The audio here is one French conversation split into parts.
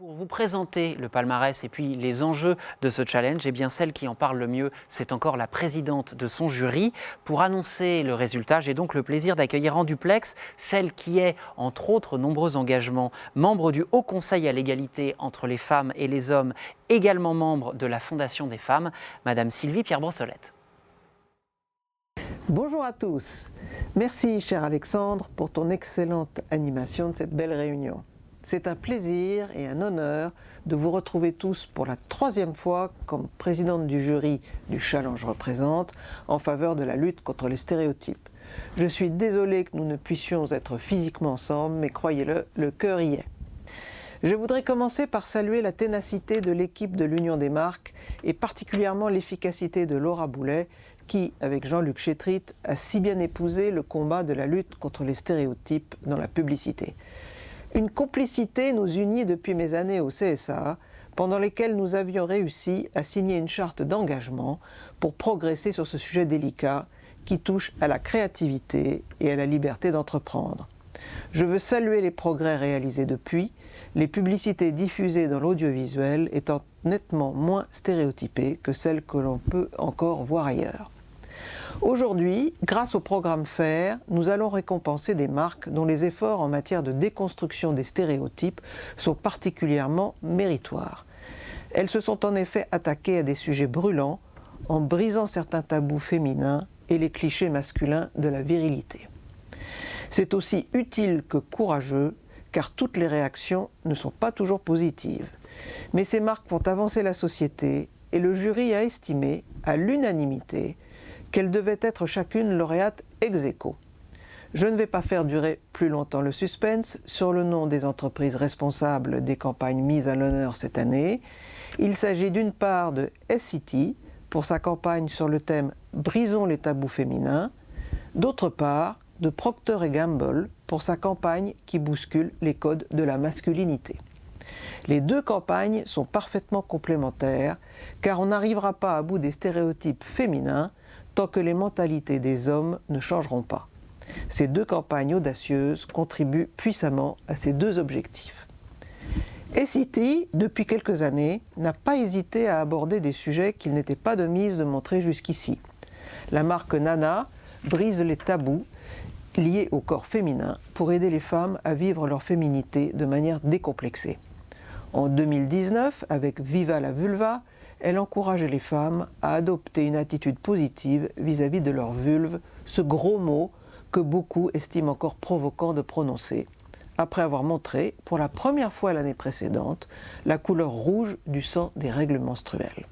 Pour vous présenter le palmarès et puis les enjeux de ce challenge, eh bien celle qui en parle le mieux, c'est encore la présidente de son jury. Pour annoncer le résultat, j'ai donc le plaisir d'accueillir en duplex celle qui est, entre autres nombreux engagements, membre du Haut Conseil à l'égalité entre les femmes et les hommes, également membre de la Fondation des femmes, Madame Sylvie Pierre-Brossolette. Bonjour à tous. Merci, cher Alexandre, pour ton excellente animation de cette belle réunion. C'est un plaisir et un honneur de vous retrouver tous pour la troisième fois comme présidente du jury du Challenge Représente en faveur de la lutte contre les stéréotypes. Je suis désolée que nous ne puissions être physiquement ensemble, mais croyez-le, le cœur y est. Je voudrais commencer par saluer la ténacité de l'équipe de l'Union des marques et particulièrement l'efficacité de Laura Boulet qui, avec Jean-Luc Chétrit, a si bien épousé le combat de la lutte contre les stéréotypes dans la publicité. Une complicité nous unit depuis mes années au CSA, pendant lesquelles nous avions réussi à signer une charte d'engagement pour progresser sur ce sujet délicat qui touche à la créativité et à la liberté d'entreprendre. Je veux saluer les progrès réalisés depuis, les publicités diffusées dans l'audiovisuel étant nettement moins stéréotypées que celles que l'on peut encore voir ailleurs. Aujourd'hui, grâce au programme FAIR, nous allons récompenser des marques dont les efforts en matière de déconstruction des stéréotypes sont particulièrement méritoires. Elles se sont en effet attaquées à des sujets brûlants en brisant certains tabous féminins et les clichés masculins de la virilité. C'est aussi utile que courageux, car toutes les réactions ne sont pas toujours positives. Mais ces marques font avancer la société et le jury a estimé, à l'unanimité, qu'elles devaient être chacune lauréate ex aequo. Je ne vais pas faire durer plus longtemps le suspense sur le nom des entreprises responsables des campagnes mises à l'honneur cette année. Il s'agit d'une part de SCT pour sa campagne sur le thème « Brisons les tabous féminins », d'autre part de Procter & Gamble pour sa campagne qui bouscule les codes de la masculinité. Les deux campagnes sont parfaitement complémentaires car on n'arrivera pas à bout des stéréotypes féminins tant que les mentalités des hommes ne changeront pas. Ces deux campagnes audacieuses contribuent puissamment à ces deux objectifs. SCT, depuis quelques années, n'a pas hésité à aborder des sujets qu'il n'était pas de mise de montrer jusqu'ici. La marque Nana brise les tabous liés au corps féminin pour aider les femmes à vivre leur féminité de manière décomplexée. En 2019, avec Viva la vulva, elle encourageait les femmes à adopter une attitude positive vis-à-vis de leur vulve, ce gros mot que beaucoup estiment encore provoquant de prononcer, après avoir montré, pour la première fois l'année précédente, la couleur rouge du sang des règles menstruelles.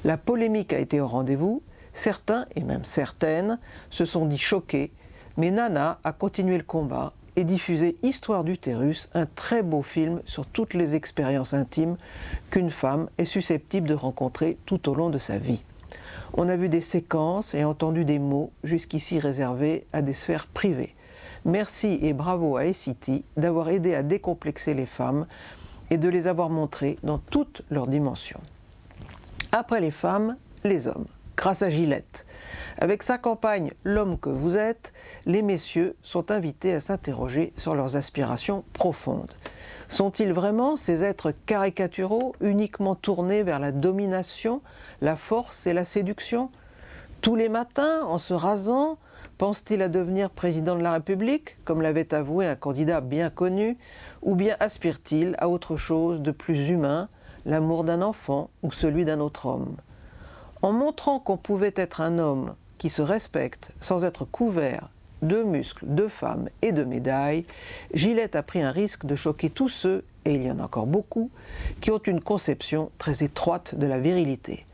La polémique a été au rendez-vous, certains, et même certaines, se sont dit choqués, mais Nana a continué le combat et diffusé Histoire d'utérus, un très beau film sur toutes les expériences intimes qu'une femme est susceptible de rencontrer tout au long de sa vie. On a vu des séquences et entendu des mots jusqu'ici réservés à des sphères privées. Merci et bravo à SCT d'avoir aidé à décomplexer les femmes et de les avoir montrées dans toutes leurs dimensions. Après les femmes, les hommes, grâce à Gillette. Avec sa campagne « L'homme que vous êtes », les messieurs sont invités à s'interroger sur leurs aspirations profondes. Sont-ils vraiment ces êtres caricaturaux, uniquement tournés vers la domination, la force et la séduction? Tous les matins, en se rasant, pense-t-il à devenir président de la République, comme l'avait avoué un candidat bien connu, ou bien aspire-t-il à autre chose de plus humain, l'amour d'un enfant ou celui d'un autre homme? En montrant qu'on pouvait être un homme qui se respecte sans être couvert de muscles, de femmes et de médailles, Gillette a pris un risque de choquer tous ceux, et il y en a encore beaucoup, qui ont une conception très étroite de la virilité.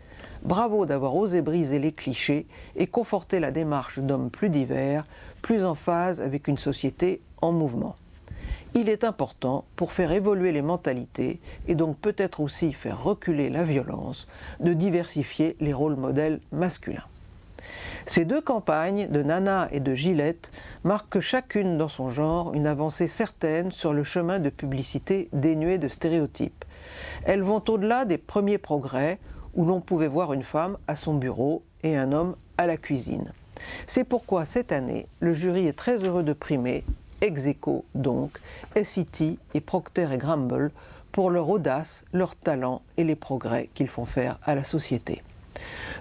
Bravo d'avoir osé briser les clichés et conforter la démarche d'hommes plus divers, plus en phase avec une société en mouvement. Il est important, pour faire évoluer les mentalités et donc peut-être aussi faire reculer la violence, de diversifier les rôles modèles masculins. Ces deux campagnes, de Nana et de Gillette, marquent chacune dans son genre une avancée certaine sur le chemin de publicité dénuée de stéréotypes. Elles vont au-delà des premiers progrès où l'on pouvait voir une femme à son bureau et un homme à la cuisine. C'est pourquoi cette année, le jury est très heureux de primer, ex aequo donc, SCT et Procter & Gamble pour leur audace, leur talent et les progrès qu'ils font faire à la société.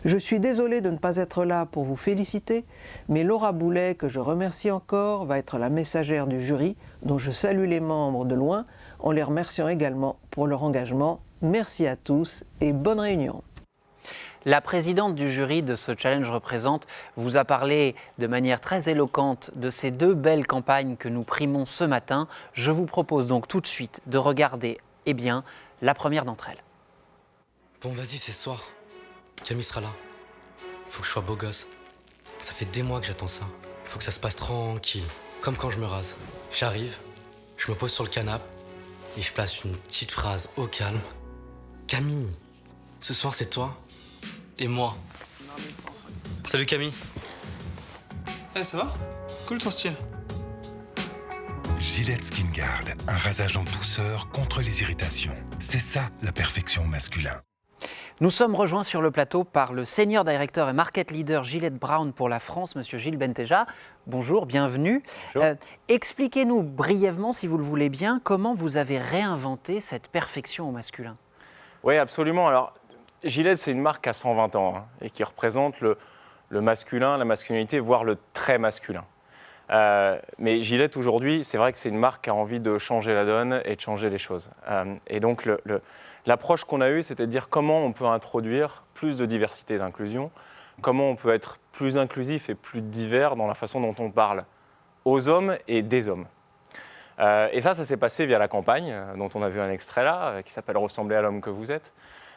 Je suis désolé de ne pas être là pour vous féliciter, mais Laura Boulet, que je remercie encore, va être la messagère du jury, dont je salue les membres de loin, en les remerciant également pour leur engagement. Merci à tous et bonne réunion. La présidente du jury de ce Challenge Représente vous a parlé de manière très éloquente de ces deux belles campagnes que nous primons ce matin. Je vous propose donc tout de suite de regarder la première d'entre elles. Bon, vas-y, c'est ce soir. Camille sera là. Faut que je sois beau gosse. Ça fait des mois que j'attends ça. Faut que ça se passe tranquille, comme quand je me rase. J'arrive, je me pose sur le canapé et je place une petite phrase au calme. Camille, ce soir c'est toi et moi. Salut Camille. Ça va? Cool ton style. Gillette Skin Guard, un rasage en douceur contre les irritations. C'est ça la perfection masculin. Nous sommes rejoints sur le plateau par le senior director et market leader Gillette Brown pour la France, Monsieur Gilles Benteja. Bonjour, bienvenue. Expliquez-nous brièvement, si vous le voulez bien, comment vous avez réinventé cette perfection au masculin. Oui, absolument. Alors, Gillette, c'est une marque à 120 ans et qui représente le masculin, la masculinité, voire le très masculin. Mais Gillette, aujourd'hui, c'est vrai que c'est une marque qui a envie de changer la donne et de changer les choses. Et donc, l'approche qu'on a eue, c'était de dire comment on peut introduire plus de diversité et d'inclusion, comment on peut être plus inclusif et plus divers dans la façon dont on parle aux hommes et des hommes. Et ça s'est passé via la campagne, dont on a vu un extrait là, qui s'appelle « Ressembler à l'homme que vous êtes ».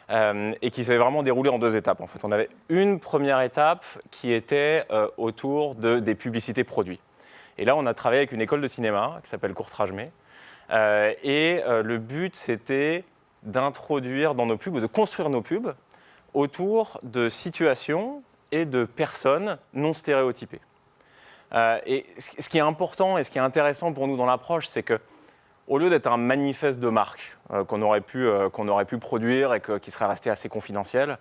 Et qui s'est vraiment déroulé en 2 étapes. En fait, on avait une première étape qui était autour des publicités produits. Et là, on a travaillé avec une école de cinéma qui s'appelle Courtrajmé. Le but, c'était d'introduire dans nos pubs, ou de construire nos pubs autour de situations et de personnes non stéréotypées. Et ce qui est important et ce qui est intéressant pour nous dans l'approche, c'est que au lieu d'être un manifeste de marque qu'on aurait pu produire et qui serait resté assez confidentiel,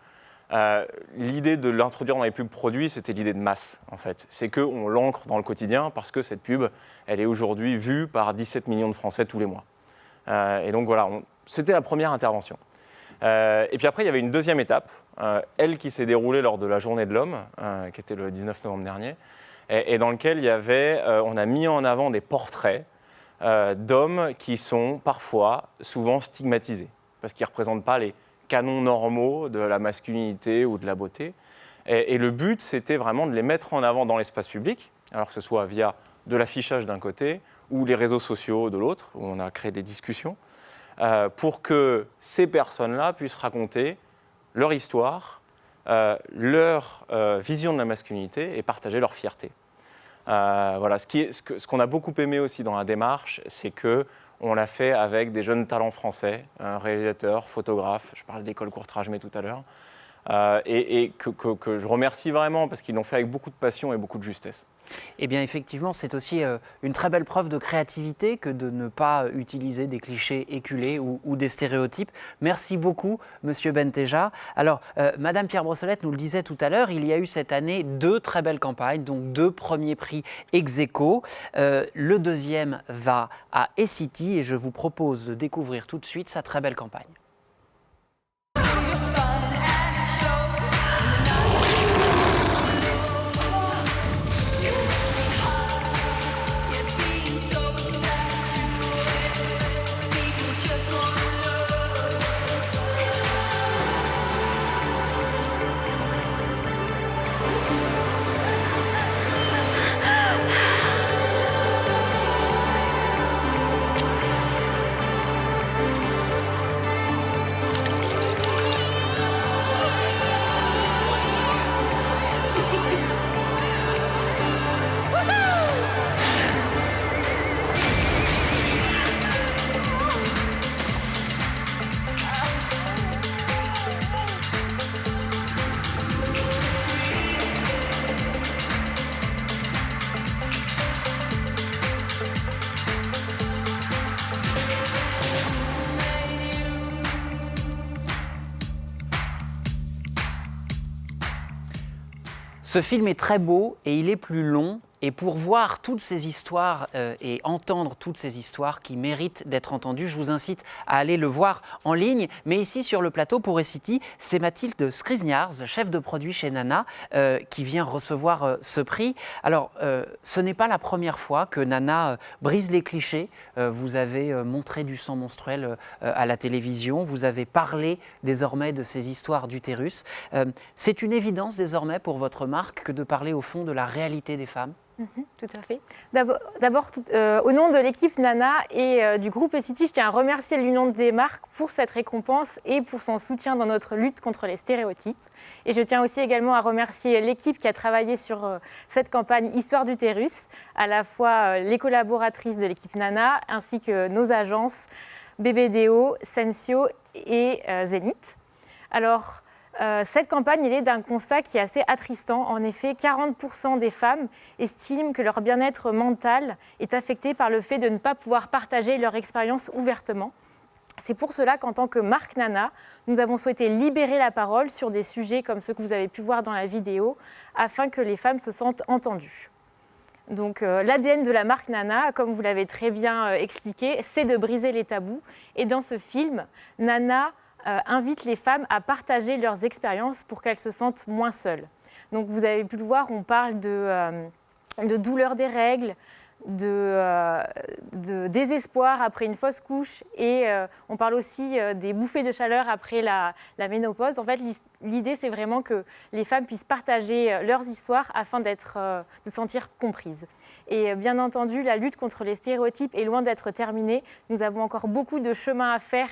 l'idée de l'introduire dans les pubs produits, c'était l'idée de masse, en fait. C'est qu'on l'ancre dans le quotidien parce que cette pub, elle est aujourd'hui vue par 17 millions de Français tous les mois. Et donc voilà, c'était la première intervention. Et puis après, il y avait une deuxième étape, elle qui s'est déroulée lors de la Journée de l'Homme, qui était le 19 novembre dernier, et dans lequel on a mis en avant des portraits d'hommes qui sont parfois, souvent stigmatisés, parce qu'ils ne représentent pas les canons normaux de la masculinité ou de la beauté. Et le but, c'était vraiment de les mettre en avant dans l'espace public, alors que ce soit via de l'affichage d'un côté ou les réseaux sociaux de l'autre, où on a créé des discussions, pour que ces personnes-là puissent raconter leur histoire, leur vision de la masculinité et partager leur fierté. Voilà, ce qu'on a beaucoup aimé aussi dans la démarche, c'est qu'on l'a fait avec des jeunes talents français, réalisateurs, photographes, je parlais d'école Courtrajmé tout à l'heure, et que je remercie vraiment parce qu'ils l'ont fait avec beaucoup de passion et beaucoup de justesse. Eh bien effectivement, c'est aussi une très belle preuve de créativité que de ne pas utiliser des clichés éculés ou des stéréotypes. Merci beaucoup, Monsieur Benteja. Alors, Madame Pierre Brossolette nous le disait tout à l'heure, il y a eu cette année 2 très belles campagnes, donc 2 premiers prix ex aequo. Le deuxième va à eCity et je vous propose de découvrir tout de suite sa très belle campagne. Ce film est très beau et il est plus long Et pour voir toutes ces histoires et entendre toutes ces histoires qui méritent d'être entendues, je vous incite à aller le voir en ligne. Mais ici, sur le plateau, pour Essity, c'est Mathilde Skrizniars, chef de produit chez Nana, qui vient recevoir ce prix. Alors, ce n'est pas la première fois que Nana brise les clichés. Vous avez montré du sang menstruel à la télévision. Vous avez parlé désormais de ces histoires d'utérus. C'est une évidence désormais pour votre marque que de parler au fond de la réalité des femmes? Tout à fait. D'abord, au nom de l'équipe Nana et du groupe Essity, je tiens à remercier l'Union des marques pour cette récompense et pour son soutien dans notre lutte contre les stéréotypes. Et je tiens aussi également à remercier l'équipe qui a travaillé sur cette campagne Histoire d'utérus, à la fois les collaboratrices de l'équipe Nana ainsi que nos agences BBDO, Sensio et Zénith. Alors, cette campagne est d'un constat qui est assez attristant. En effet, 40% des femmes estiment que leur bien-être mental est affecté par le fait de ne pas pouvoir partager leur expérience ouvertement. C'est pour cela qu'en tant que marque Nana, nous avons souhaité libérer la parole sur des sujets comme ceux que vous avez pu voir dans la vidéo, afin que les femmes se sentent entendues. Donc l'ADN de la marque Nana, comme vous l'avez très bien expliqué, c'est de briser les tabous. Et dans ce film, Nana invite les femmes à partager leurs expériences pour qu'elles se sentent moins seules. Donc vous avez pu le voir, on parle de douleur des règles, de désespoir après une fausse couche et on parle aussi des bouffées de chaleur après la ménopause. En fait, l'idée, c'est vraiment que les femmes puissent partager leurs histoires afin de se sentir comprises. Et bien entendu, la lutte contre les stéréotypes est loin d'être terminée. Nous avons encore beaucoup de chemin à faire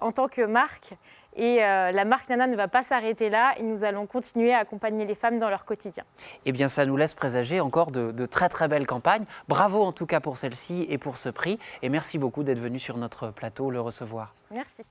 en tant que marque. Et la marque Nana ne va pas s'arrêter là et nous allons continuer à accompagner les femmes dans leur quotidien. Eh bien, ça nous laisse présager encore de très très belles campagnes. Bravo en tout cas pour celle-ci et pour ce prix. Et merci beaucoup d'être venu sur notre plateau le recevoir. Merci.